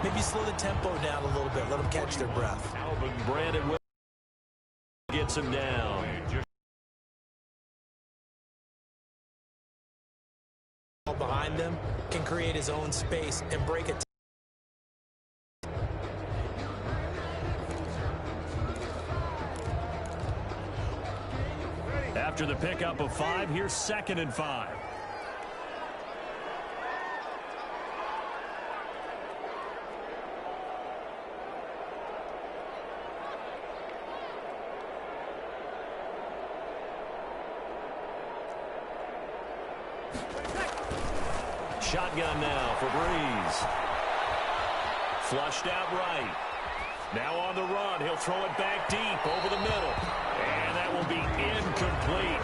Maybe slow the tempo down a little bit. Let them catch their breath. Alvin Brandon gets him down. Behind them can create his own space and break it. After the pickup of 5, here's 2nd and 5. Shotgun now for Breeze. Flushed out right. Now on the run. He'll throw it back deep over the middle. And that will be incomplete.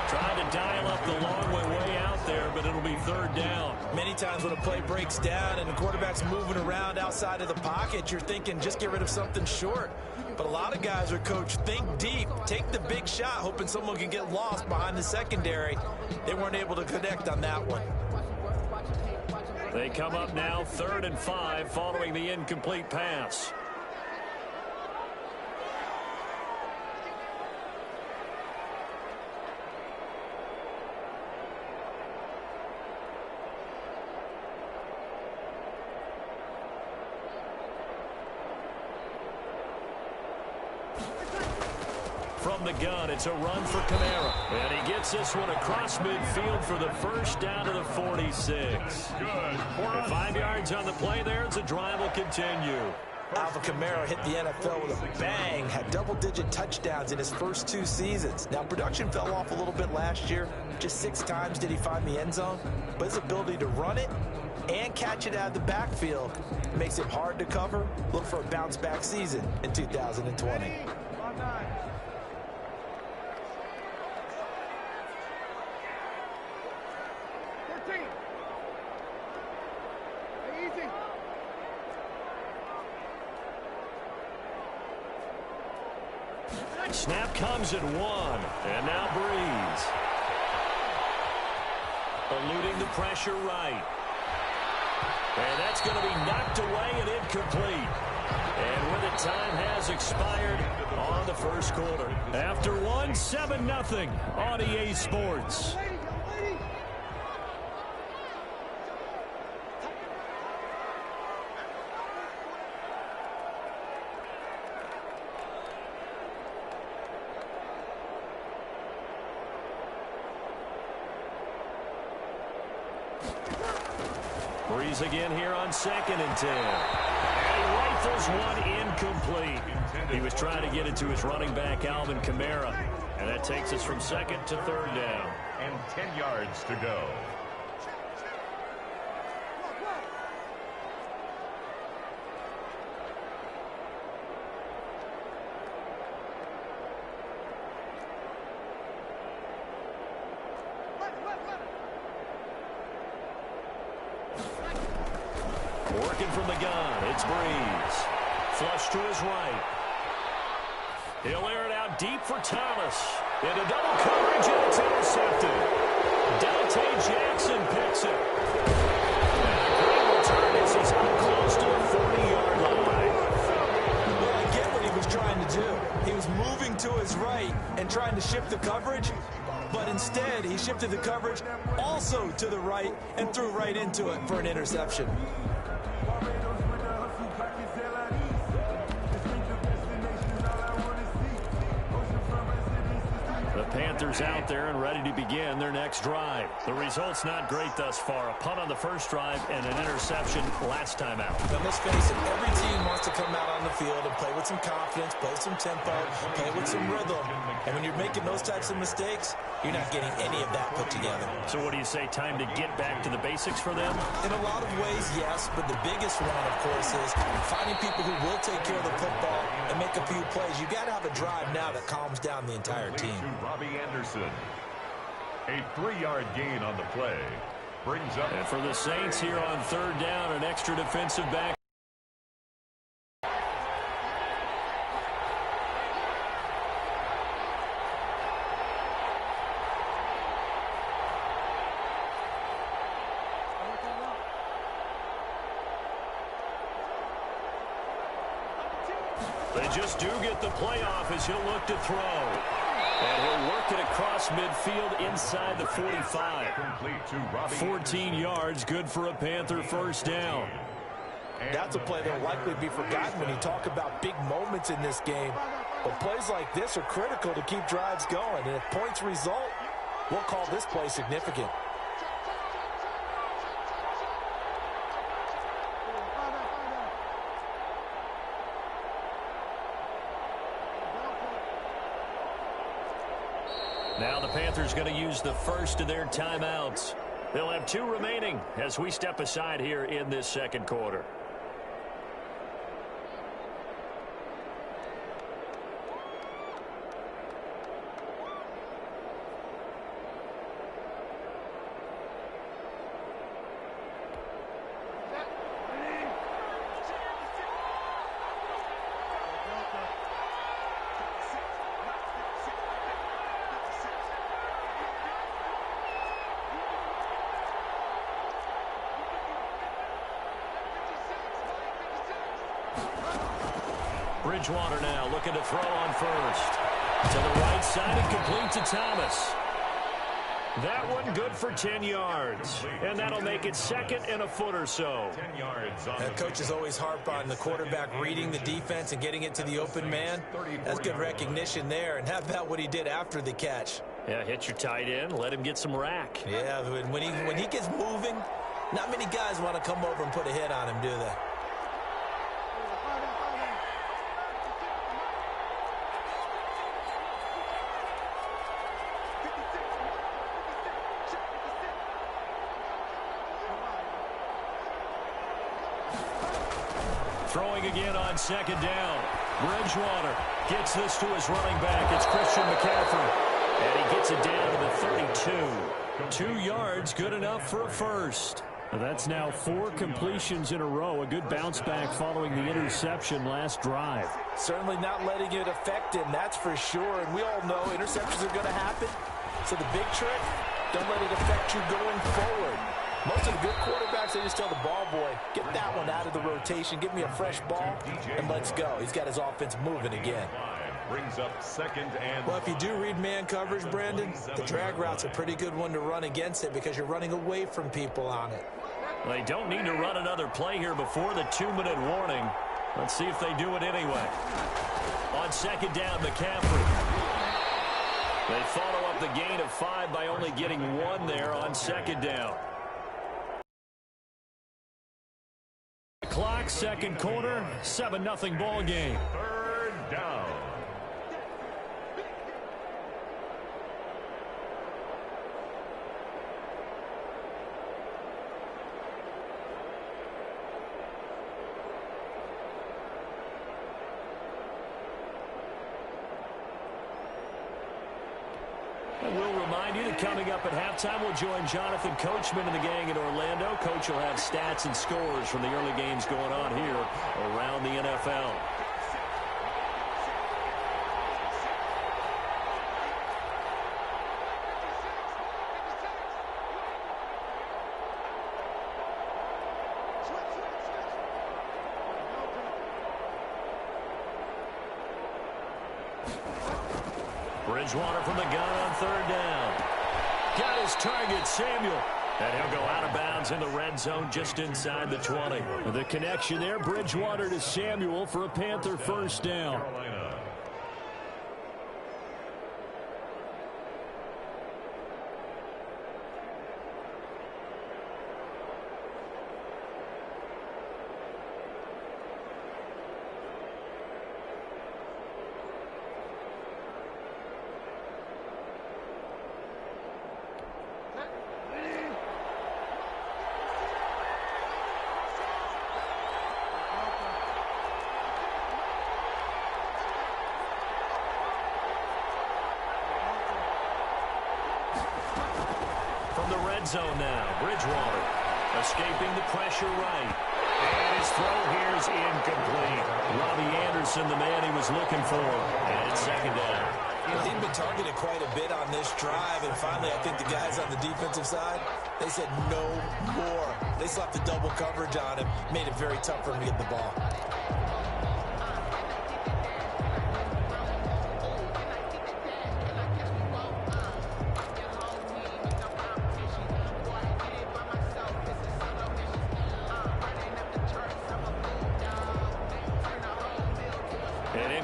Trying to dial up the long way out there, but it'll be 3rd down. Many times when a play breaks down and the quarterback's moving around outside of the pocket, you're thinking just get rid of something short. But a lot of guys are coached, think deep, take the big shot, hoping someone can get lost behind the secondary. They weren't able to connect on that one. They come up now 3rd and 5 following the incomplete pass. From the gun, it's a run for Kamara. And he gets this one across midfield for the first down to the 46. Good. 5 yards on the play there as the drive will continue. Alvin Kamara hit the NFL with a bang, had double-digit touchdowns in his first 2 seasons. Now, production fell off a little bit last year. Just 6 times did he find the end zone. But his ability to run it and catch it out of the backfield makes him hard to cover. Look for a bounce-back season in 2020. Snap comes at 1. And now Breeze. Eluding the pressure right. And that's going to be knocked away and incomplete. And when the time has expired on the first quarter. After 1, 7-0 on EA Sports. Breeze again here on 2nd and 10. And he rifles one incomplete. He was trying to get it to his running back, Alvin Kamara. And that takes us from 2nd to 3rd down. And 10 yards to go. Working from the gun, it's Breeze. Flush to his right. He'll air it out deep for Thomas. Into double coverage, and it's intercepted. Dante Jackson picks it. And a great return as he's up close to the 40-yard line. Well, I get what he was trying to do. He was moving to his right and trying to shift the coverage, but instead he shifted the coverage also to the right and threw right into it for an interception. Panthers out there and ready to begin their next drive. The result's not great thus far. A punt on the first drive and an interception last time out. Now, let's face it, every team wants to come out on the field and play with some confidence, play with some tempo, play with some rhythm. And when you're making those types of mistakes, you're not getting any of that put together. So what do you say, time to get back to the basics for them? In a lot of ways, yes, but the biggest one, of course, is finding people who will take care of the football and make a few plays. You got to have a drive now that calms down the entire team. Anderson. A 3-yard gain on the play. Brings up. And for the Saints here on 3rd down, an extra defensive back. They just do get the playoff as he'll look to throw. And he'll work it across midfield inside the 45. 14 yards, good for a Panther first down. That's a play that will likely be forgotten when you talk about big moments in this game. But plays like this are critical to keep drives going. And if points result, we'll call this play significant. Now the Panthers going to use the first of their timeouts. They'll have 2 remaining as we step aside here in this second quarter. Bridgewater now looking to throw on first. To the right side and complete to Thomas. That one good for 10 yards. And that'll make it second and a foot or so. 10 yards on that coach is always harp on the quarterback reading the defense and getting it to the open man. That's good recognition there. And how about what he did after the catch? Yeah, hit your tight end. Let him get some rack. Yeah, when he gets moving, not many guys want to come over and put a hit on him, do they? Throwing again on second down. Bridgewater gets this to his running back. It's Christian McCaffrey. And he gets it down to the 32. 2 yards, good enough for a first. That's now 4 completions in a row. A good bounce back following the interception last drive. Certainly not letting it affect him, that's for sure. And we all know interceptions are going to happen. So the big trick, don't let it affect you going forward. Most of the good quarterbacks, they just tell the ball boy, get that one out of the rotation, give me a fresh ball, and let's go. He's got his offense moving again. Brings up second and... Well, if you do read man coverage, Brandon, the drag route's a pretty good one to run against it because you're running away from people on it. They don't need to run another play here before the 2-minute warning. Let's see if they do it anyway. On second down, McCaffrey. They follow up the gain of 5 by only getting 1 there on second down. Clock, second quarter, 7-0 ball game. Third down. And we'll remind you that coming up at halftime, we'll join Jonathan Coachman and the gang in Orlando. Coach will have stats and scores from the early games going on here around the NFL. Bridgewater from the gun on third down. Got his target, Samuel. And he'll go out of bounds in the red zone just inside the 20. The connection there, Bridgewater to Samuel for a Panther first down. Zone now. Bridgewater escaping the pressure right. And his throw here is incomplete. Robbie Anderson, the man he was looking for. And it's second down. He'd been targeted quite a bit on this drive, and finally I think the guys on the defensive side, they said no more. They slapped the double coverage on him, made it very tough for him to get the ball.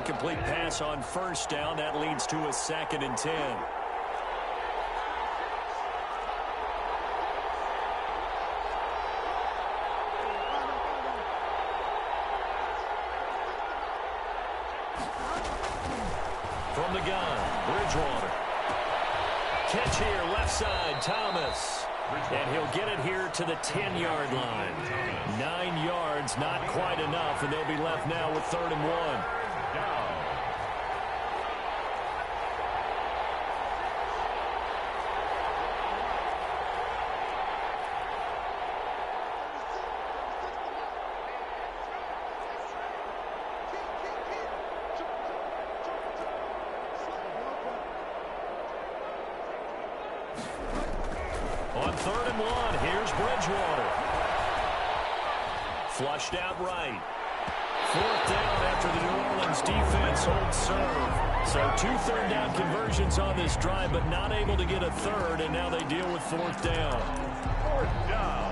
incomplete pass on first down. That leads to a 2nd and 10. From the gun, Bridgewater. Catch here, left side, Thomas. And he'll get it here to the 10-yard line. 9 yards, not quite enough, and they'll be left now with 3rd and 1. On 3rd and 1, here's Bridgewater. Flushed out right. 4th down after the New Orleans defense holds serve. So 2 third down conversions on this drive, but not able to get a 3rd, and now they deal with 4th down. 4th down.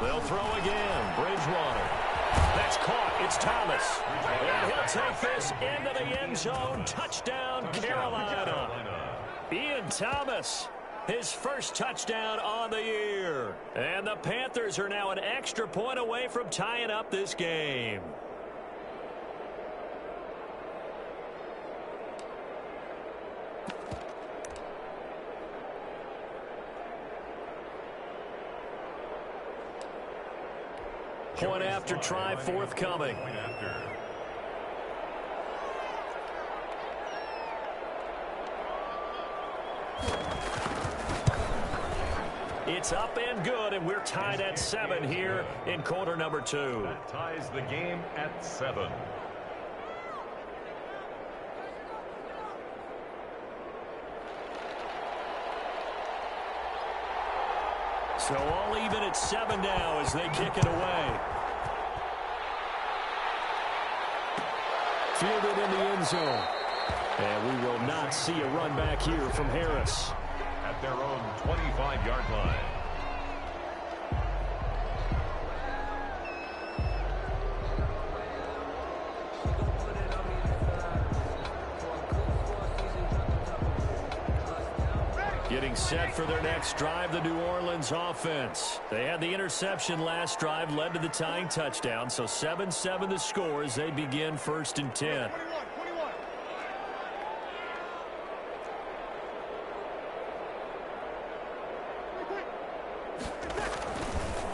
They'll throw again. Bridgewater. That's caught. It's Thomas. And he'll take this into the end zone. Touchdown, Carolina. Ian Thomas, his first touchdown on the year. And the Panthers are now an extra point away from tying up this game. Point after try forthcoming. It's up and good, and we're tied at 7 here in quarter number 2. That ties the game at 7. So all even at 7 now as they kick it away. Fielded in the end zone. And we will not see a run back here from Harris. At their own 25-yard line. Getting set for their next drive, the New Orleans offense. They had the interception last drive, led to the tying touchdown. So 7-7 the score as they begin 1st and 10.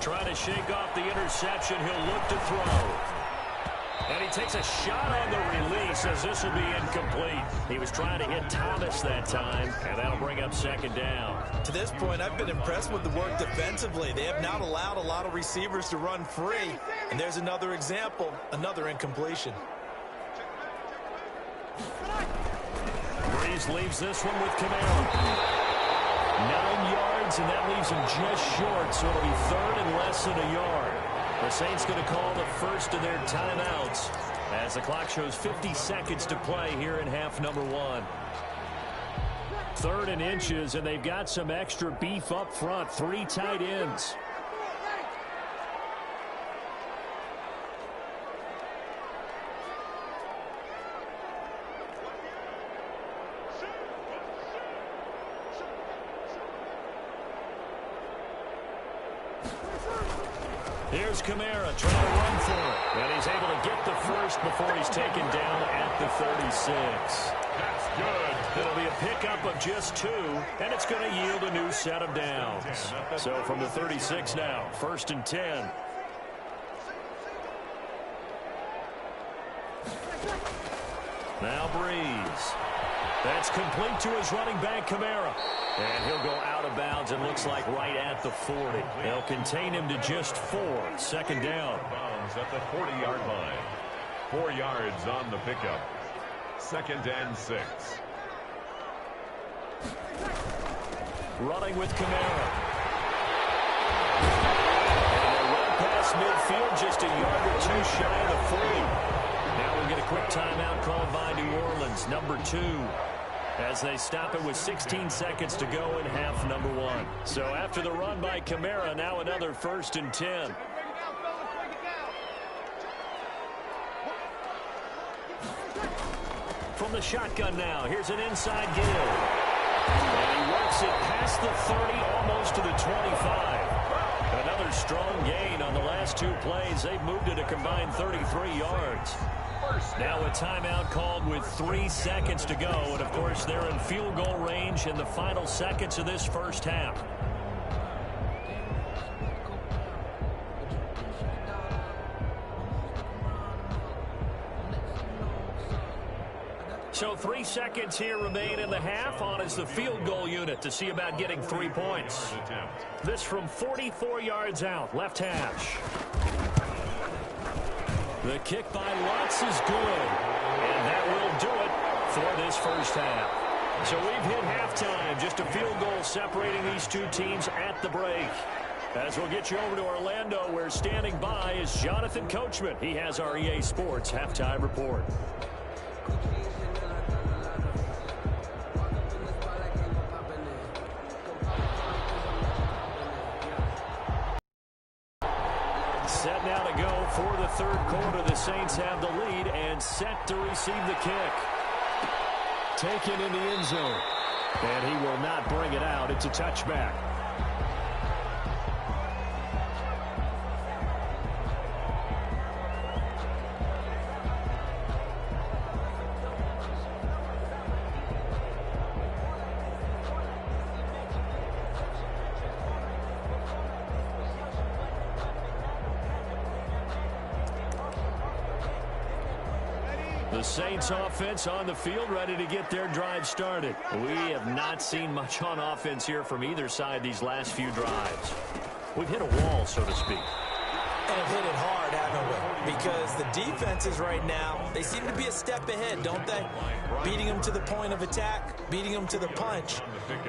Trying to shake off the interception. He'll look to throw. And he takes a shot on the release as this will be incomplete. He was trying to hit Thomas that time, and that'll bring up 2nd down. To this point, I've been impressed with the work defensively. They have not allowed a lot of receivers to run free. And there's another example, another incompletion. Breeze leaves this one with Camaro. 9 yards, and that leaves him just short, so it'll be 3rd and less than a yard. The Saints going to call the first of their timeouts as the clock shows 50 seconds to play here in half number 1. 3rd and inches, and they've got some extra beef up front. 3 tight ends. Here's Kamara trying to run for it. And he's able to get the first before he's taken down at the 36. That's good. It'll be a pickup of just 2, and it's going to yield a new set of downs. So from the 36 now, 1st and 10. Now Breeze. That's complete to his running back, Kamara. And he'll go out of bounds, it looks like right at the 40. They'll contain him to just 4. 2nd down. Bounds at the 40-yard line. 4 yards on the pickup. 2nd and 6. Running with Kamara. And they'll run past midfield, just a yard or two shy of the 40. Now we'll get a quick timeout called by New Orleans, number 2. As they stop it with 16 seconds to go in half number 1. So after the run by Kamara, now another 1st and 10. From the shotgun now, here's an inside give. And he works it past the 30, almost to the 25. Another strong gain on the last 2 plays. They've moved it a combined 33 yards. Now a timeout called with 3 seconds to go. And, of course, they're in field goal range in the final seconds of this first half. So 3 seconds here remain in the half. On is the field goal unit to see about getting 3 points. This from 44 yards out, left hash. The kick by Lutz is good. And that will do it for this first half. So we've hit halftime. Just a field goal separating these 2 teams at the break. As we'll get you over to Orlando, where standing by is Jonathan Coachman. He has our EA Sports halftime report. Set now to go for the third quarter. The Saints have the lead and set to receive the kick. Taken in the end zone. And he will not bring it out. It's a touchback. The Saints offense on the field, ready to get their drive started. We have not seen much on offense here from either side these last few drives. We've hit a wall, so to speak. And hit it hard, haven't we? Because the defenses right now, they seem to be a step ahead, don't they? Beating them to the point of attack, beating them to the punch.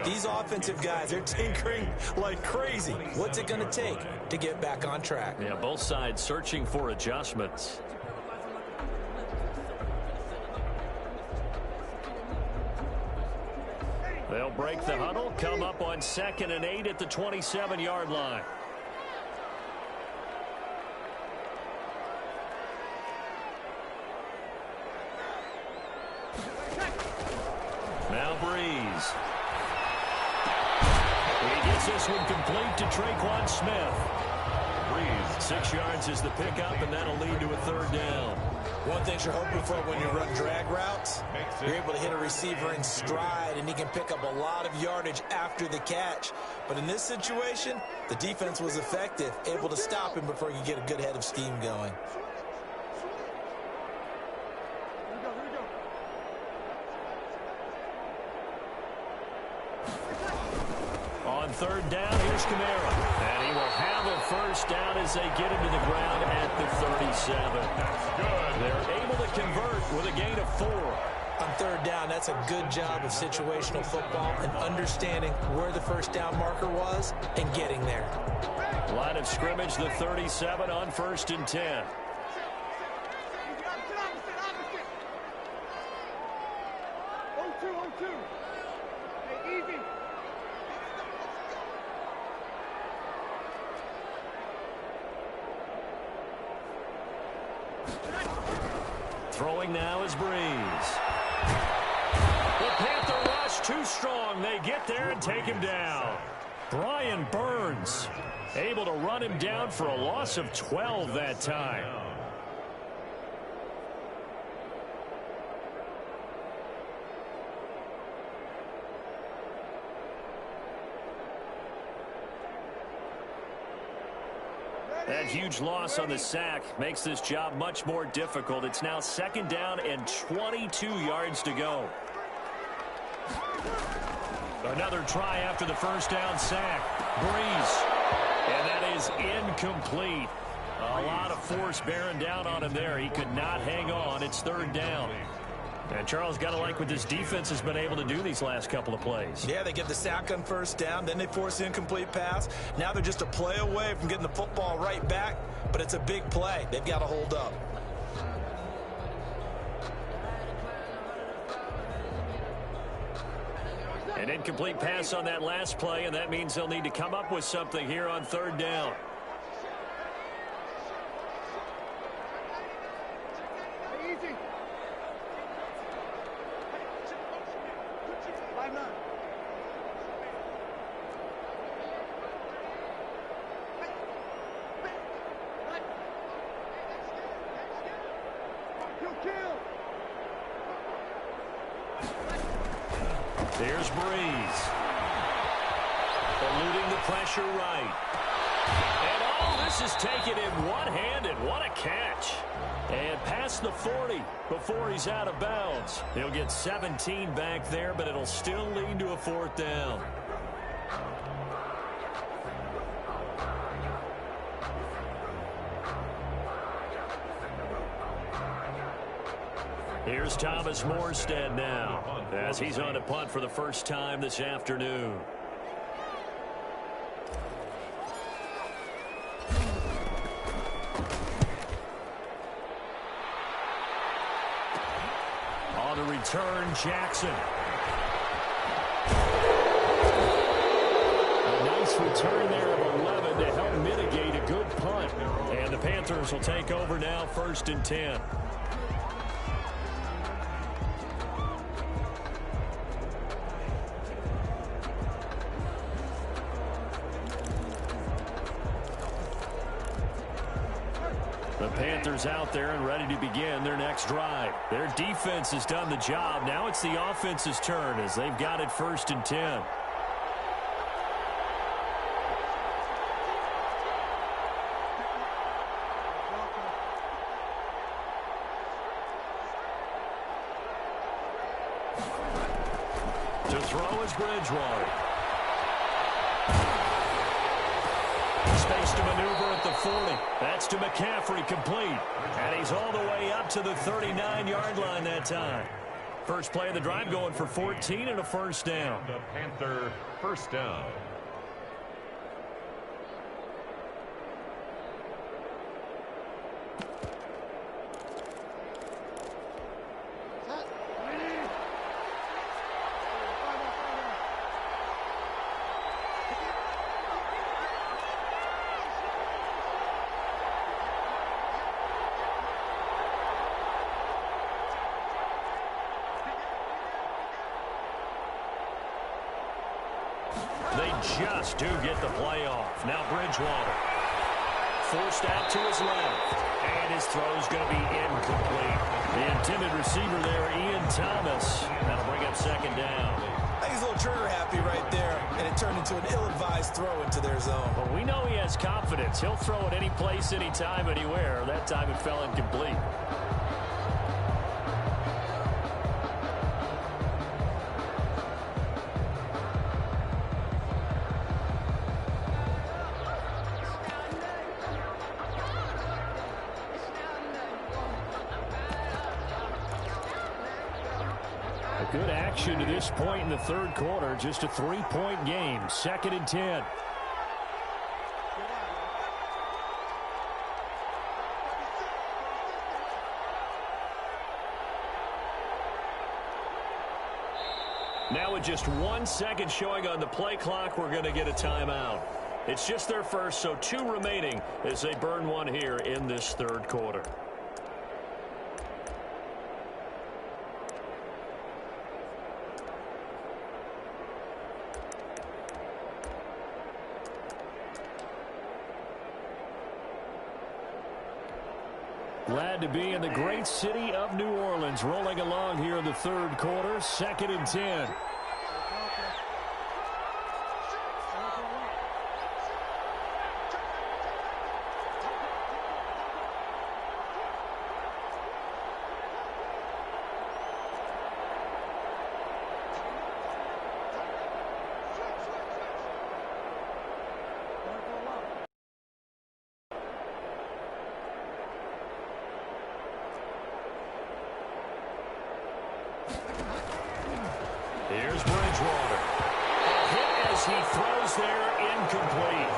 These offensive guys, they're tinkering like crazy. What's it going to take to get back on track? Yeah, both sides searching for adjustments. They'll break the huddle, come up on 2nd and 8 at the 27-yard line. Now Breeze. He gets this one complete to Traquan Smith. Breeze, 6 yards is the pickup, and that'll lead to a 3rd down. One thing you're hoping for when you run drag routes, you're able to hit a receiver in stride, and he can pick up a lot of yardage after the catch. But in this situation, the defense was effective, able to stop him before he could get a good head of steam going. On 3rd down, here's Kamara. And he will have a 1st down as they get him to the ground at the 37. That's good. They're able to convert with a gain of 4. On 3rd down, that's a good job of situational football and understanding where the 1st down marker was and getting there. Line of scrimmage, the 37 on 1st and 10. Throwing now is Breeze. The Panther rush too strong. They get there and take him down. Brian Burns able to run him down for a loss of 12 that time. That huge loss on the sack makes this job much more difficult. It's now 2nd down and 22 yards to go. Another try after the 1st down sack. Breeze. And that is incomplete. A lot of force bearing down on him there. He could not hang on. It's 3rd down. And Charles, got to like what this defense has been able to do these last couple of plays. Yeah, they get the sack on first down, then they force the incomplete pass. Now they're just a play away from getting the football right back, but it's a big play. They've got to hold up. An incomplete pass on that last play, and that means they'll need to come up with something here on third down. There's Breeze. Eluding the pressure right. And oh, this is taken in one-handed. What a catch. And past the 40 before he's out of bounds. He'll get 17 back there, but it'll still lead to a fourth down. Here's Thomas Morstead now, as he's on a punt for the first time this afternoon. On the return, Jackson. A nice return there of 11 to help mitigate a good punt. And the Panthers will take over now, 1st and 10. The Panthers out there and ready to begin their next drive. Their defense has done the job. Now it's the offense's turn as they've got it 1st and 10. To throw is Bridgewater. Space to maneuver at the 40. That's to McCaffrey, complete. And he's all the way up to the 39-yard line that time. First play of the drive going for 14 and a first down. The Panther first down. They just do get the play off. Now Bridgewater. Forced out to his left. And his throw's going to be incomplete. The intended receiver there, Ian Thomas. That'll bring up 2nd down. I think he's a little trigger happy right there, and it turned into an ill-advised throw into their zone. Well, we know he has confidence. He'll throw it any place, anytime, anywhere. That time it fell incomplete. Good action to this point in the third quarter. Just a 3-point game. 2nd and 10. Now with just 1 second showing on the play clock, we're going to get a timeout. It's just their first, so 2 remaining as they burn one here in this third quarter. Glad to be in the great city of New Orleans, rolling along here in the third quarter, 2nd and 10. incomplete.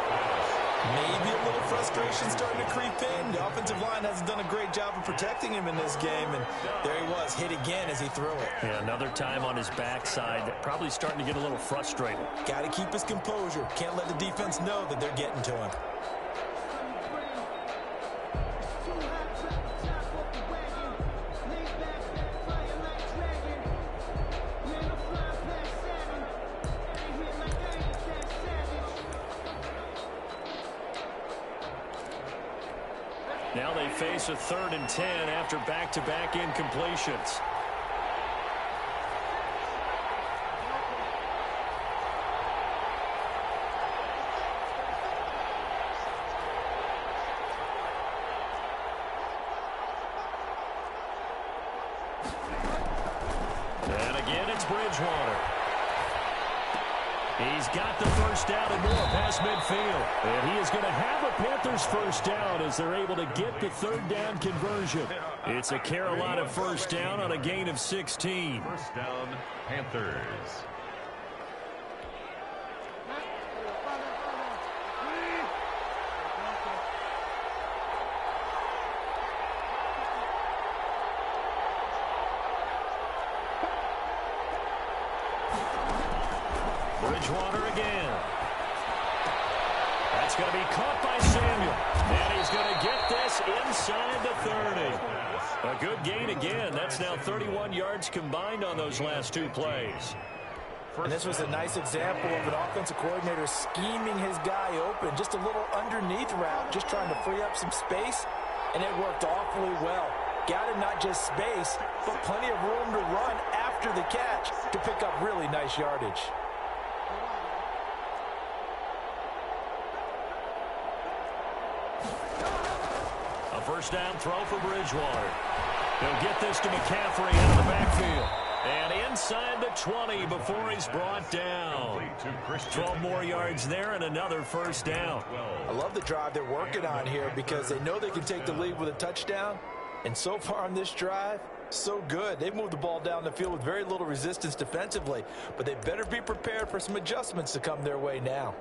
Maybe a little frustration starting to creep in. The offensive line hasn't done a great job of protecting him in this game, and there he was, hit again as he threw it. Yeah, another time on his backside, probably starting to get a little frustrated. Got to keep his composure. Can't let the defense know that they're getting to him. Now they face a 3rd and 10 after back-to-back incompletions. And again, it's Bridgewater. He's got the first down and more past midfield. And he is going to have a Panthers first down as they're able to get the 3rd down conversion. It's a Carolina first down on a gain of 16. First down, Panthers. Bridgewater again. That's going to be caught by Samuel. And he's going to get this inside the 30. A good gain again. That's now 31 yards combined on those last 2 plays. And this was a nice example of an offensive coordinator scheming his guy open. Just a little underneath route, just trying to free up some space. And it worked awfully well. Got him not just space, but plenty of room to run after the catch to pick up really nice yardage. First down throw for Bridgewater. He'll get this to McCaffrey out of the backfield. And inside the 20 before he's brought down. 12 more yards there and another first down. I love the drive they're working on here because they know they can take the lead with a touchdown. And so far on this drive, so good. They've moved the ball down the field with very little resistance defensively. But they better be prepared for some adjustments to come their way now.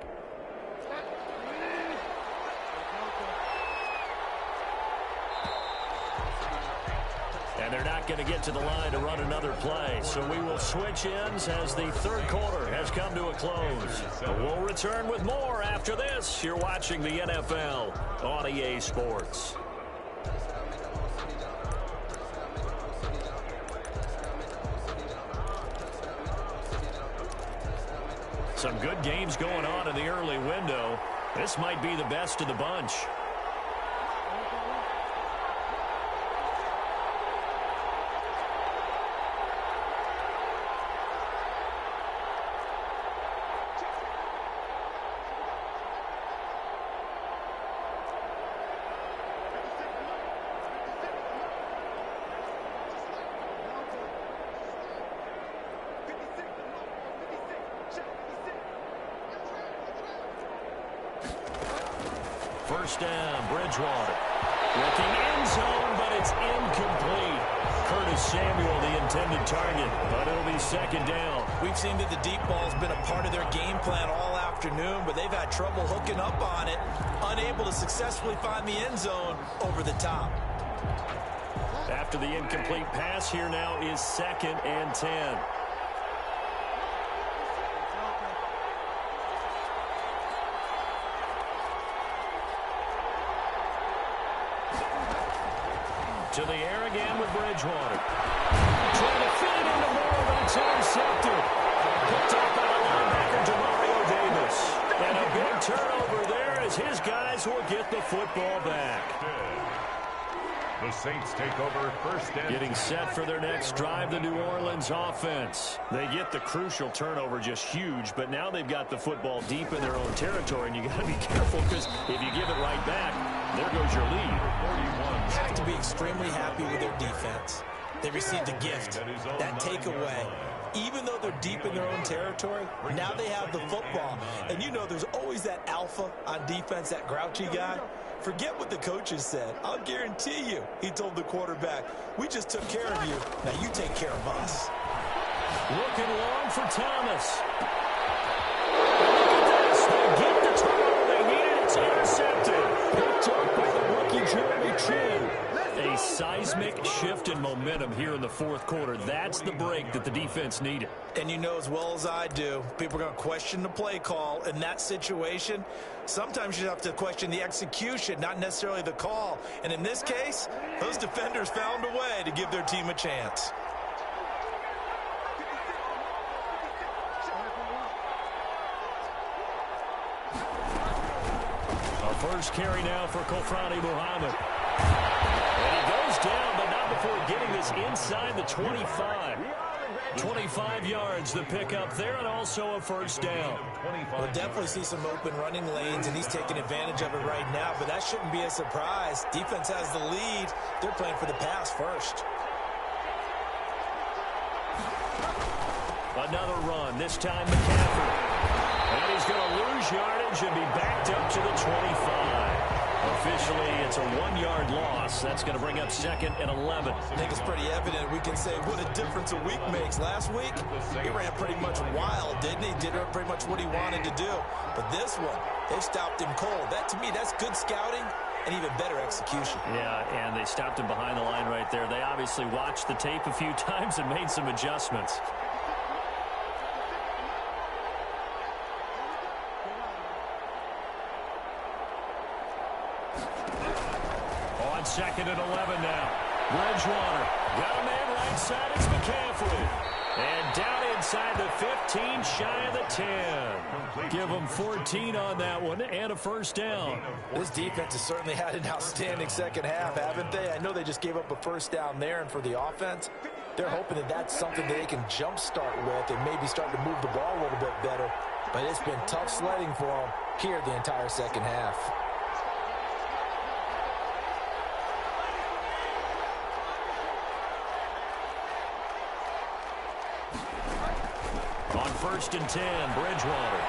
And they're not going to get to the line to run another play. So we will switch ends as the 3rd quarter has come to a close. We'll return with more after this. You're watching the NFL on EA Sports. Some good games going on in the early window. This might be the best of the bunch. First down, Bridgewater. Looking end zone, but it's incomplete. Curtis Samuel, the intended target, but it'll be 2nd down. We've seen that the deep ball's been a part of their game plan all afternoon, but they've had trouble hooking up on it, unable to successfully find the end zone over the top. After the incomplete pass, here now is 2nd and 10. To the air again with Bridgewater. Trying to fit it into Moore, but it's intercepted. Picked up by the linebacker, Demario Davis. And a big turnover there as his guys will get the football back. The Saints take over first and Getting set for their next drive, the New Orleans offense. They get the crucial turnover, just huge, but now they've got the football deep in their own territory, and you got to be careful because if you give it right back, there goes your lead. Have to be extremely happy with their defense. They received a gift, that takeaway. Even though they're deep in their own territory, now they have the football. And you know there's always that alpha on defense, that grouchy guy. Forget what the coaches said. I'll guarantee you, he told the quarterback, we just took care of you. Now you take care of us. Looking long for Thomas. Look at this. They get the momentum here in the fourth quarter. That's the break that the defense needed. And you know as well as I do, people are going to question the play call in that situation. Sometimes you have to question the execution, not necessarily the call. And in this case, those defenders found a way to give their team a chance. First carry now for Kofrani Muhammad. And he goes down, but not before getting this inside the 25. 25 yards the pick up there, and also a first down. We'll definitely see some open running lanes, and he's taking advantage of it right now, but that shouldn't be a surprise. Defense has the lead. They're playing for the pass first. Another run, this time McCaffrey. And he's going to lose yardage and be backed up to the 25. Officially, it's a 1-yard loss. That's going to bring up second and 11. I think it's pretty evident. We can say what a difference a week makes. Last week, he ran pretty much wild, didn't he? Did pretty much what he wanted to do. But this one, they stopped him cold. That, to me, that's good scouting and even better execution. Yeah, and they stopped him behind the line right there. They obviously watched the tape a few times and made some adjustments. Second and 11 now. Bridgewater got a man right side. It's McCaffrey. And down inside the 15, shy of the 10. Give them 14 on that one and a first down. This defense has certainly had an outstanding second half, haven't they? I know they just gave up a first down there, and for the offense, they're hoping that that's something that they can jumpstart with and maybe start to move the ball a little bit better. But it's been tough sledding for them here the entire second half. On first and 10, Bridgewater.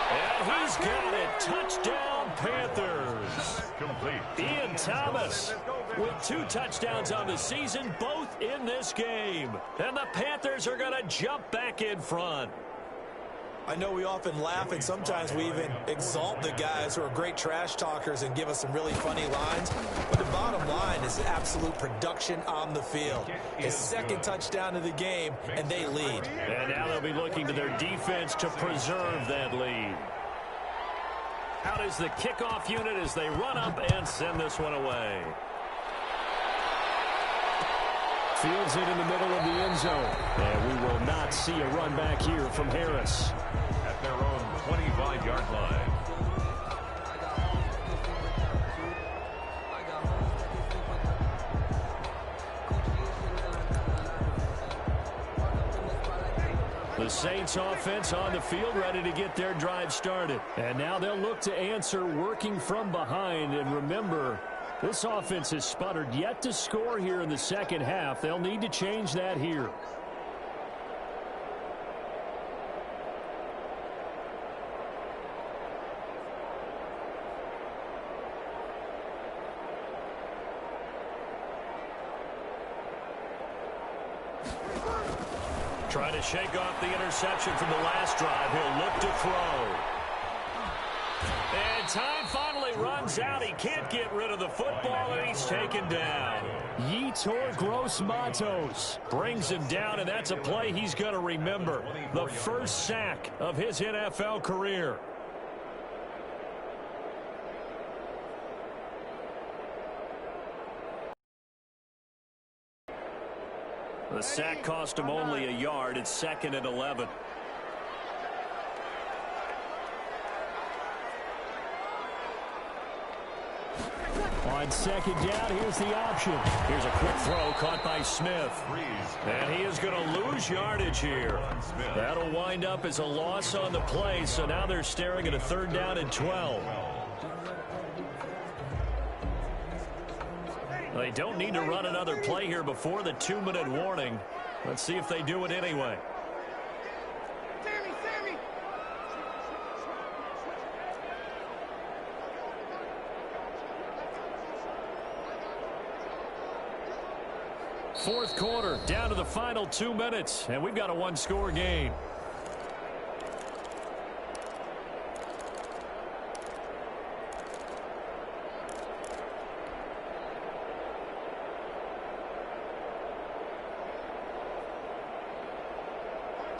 And he's got it. Touchdown, Panthers. Complete. Ian Thomas with 2 touchdowns on the season, both in this game. And the Panthers are going to jump back in front. I know we often laugh, and sometimes we even exalt the guys who are great trash talkers and give us some really funny lines. But the bottom line is absolute production on the field. His second touchdown of the game, and they lead. And now they'll be looking to their defense to preserve that lead. Out is the kickoff unit as they run up and send this one away. Fields it in the middle of the end zone. And we will not see a run back here from Harris. At their own 25-yard line. The Saints offense on the field ready to get their drive started. And now they'll look to answer working from behind. And remember, this offense has sputtered yet to score here in the second half. They'll need to change that here. Trying to shake off the interception from the last drive. He'll look to throw. And time finally runs out. He can't get rid of the football, and he's taken down. Yetur Gross-Matos brings him down, and that's a play he's going to remember. The first sack of his NFL career. The sack cost him only a yard. It's second and 11. On second down, here's the option. Here's a quick throw caught by Smith. And he is going to lose yardage here. That'll wind up as a loss on the play, so now they're staring at a third down and 12. They don't need to run another play here before the 2-minute warning. Let's see if they do it anyway. Fourth quarter, down to the final 2 minutes, and we've got a one-score game.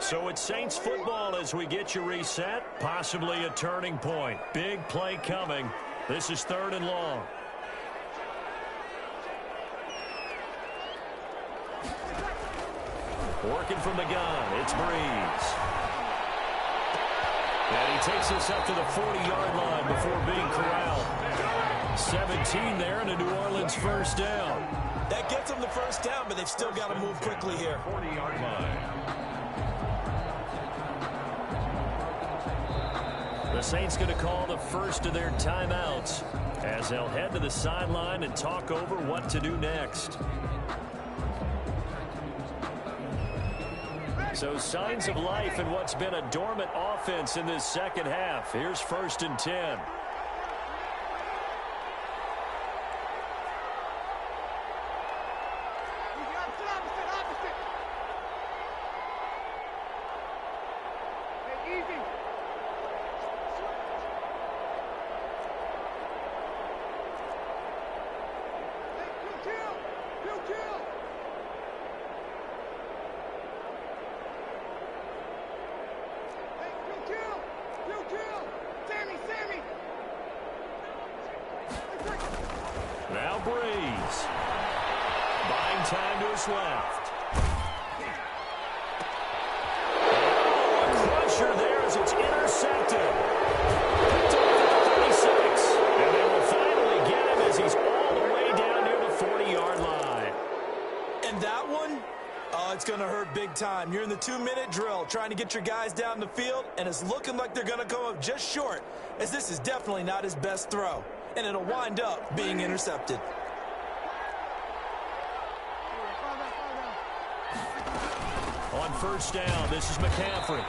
So it's Saints football as we get you reset, possibly a turning point. Big play coming. This is 3rd and long. Working from the gun, it's Breeze. And he takes us up to the 40-yard line before being corralled. 17 there and a New Orleans first down. That gets them the first down, but they've still got to move quickly here. 40-yard line. The Saints going to call the first of their timeouts as they'll head to the sideline and talk over what to do next. So signs of life in what's been a dormant offense in this second half. Here's 1st and 10. Now Breeze. Buying time to his left. Oh, a crusher there as it's intercepted. Picked up at 36. And they will finally get him as he's all the way down near the 40-yard line. And that one, it's going to hurt big time. You're in the 2-minute drill trying to get your guys down the field, and it's looking like they're going to come up just short, as this is definitely not his best throw. And it'll wind up being intercepted. On first down, this is McCaffrey.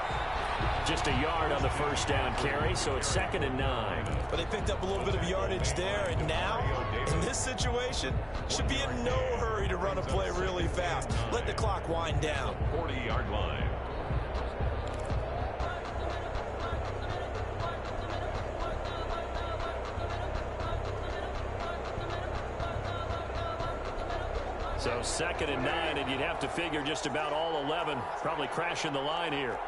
Just a yard on the first down carry, so it's 2nd and 9. But they picked up a little bit of yardage there, and now, in this situation, should be in no hurry to run a play really fast. Let the clock wind down. 40-yard line. So 2nd and 9, and you'd have to figure just about all 11 probably crashing the line here.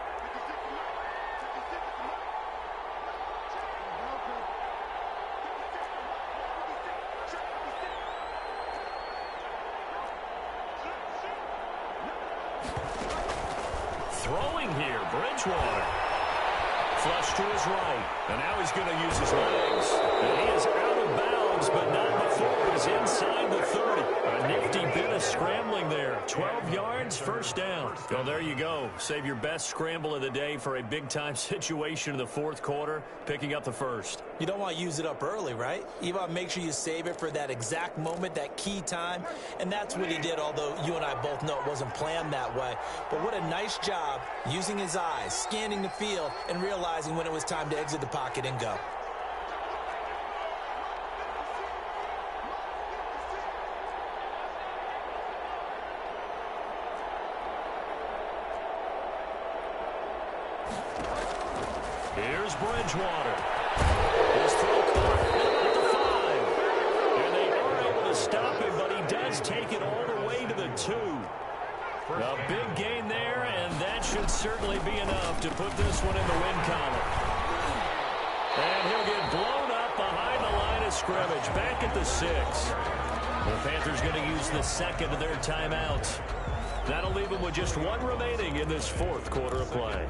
Throwing here, Bridgewater. Flush to his right, and now he's going to use his legs. And he is out of bounds, but not before he's inside the 30. A nifty bit of scrambling there. 12 yards, first down. Well, there you go. Save your best scramble of the day for a big-time situation in the 4th quarter, picking up the first. You don't want to use it up early, right? You want to make sure you save it for that exact moment, that key time. And that's what he did, although you and I both know it wasn't planned that way. But what a nice job using his eyes, scanning the field, and realizing when it was time to exit the pocket and go. Here's Bridgewater. His throw caught at the 5. And they are able to stop him, but he does take it all the way to the 2. A big gain there, and that should certainly be enough to put this one in the win column. And he'll get blown up behind the line of scrimmage, back at the 6. The Panthers going to use the 2nd of their timeouts. That'll leave them with just 1 remaining in this 4th quarter of play.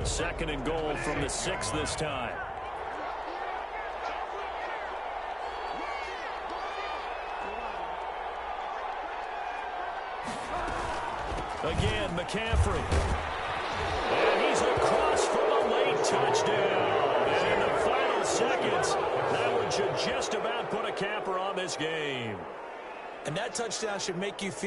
2nd and goal from the 6 this time. Again, McCaffrey. And he's across from a late touchdown. And in the final seconds, that one should just about put a capper on this game. And that touchdown should make you feel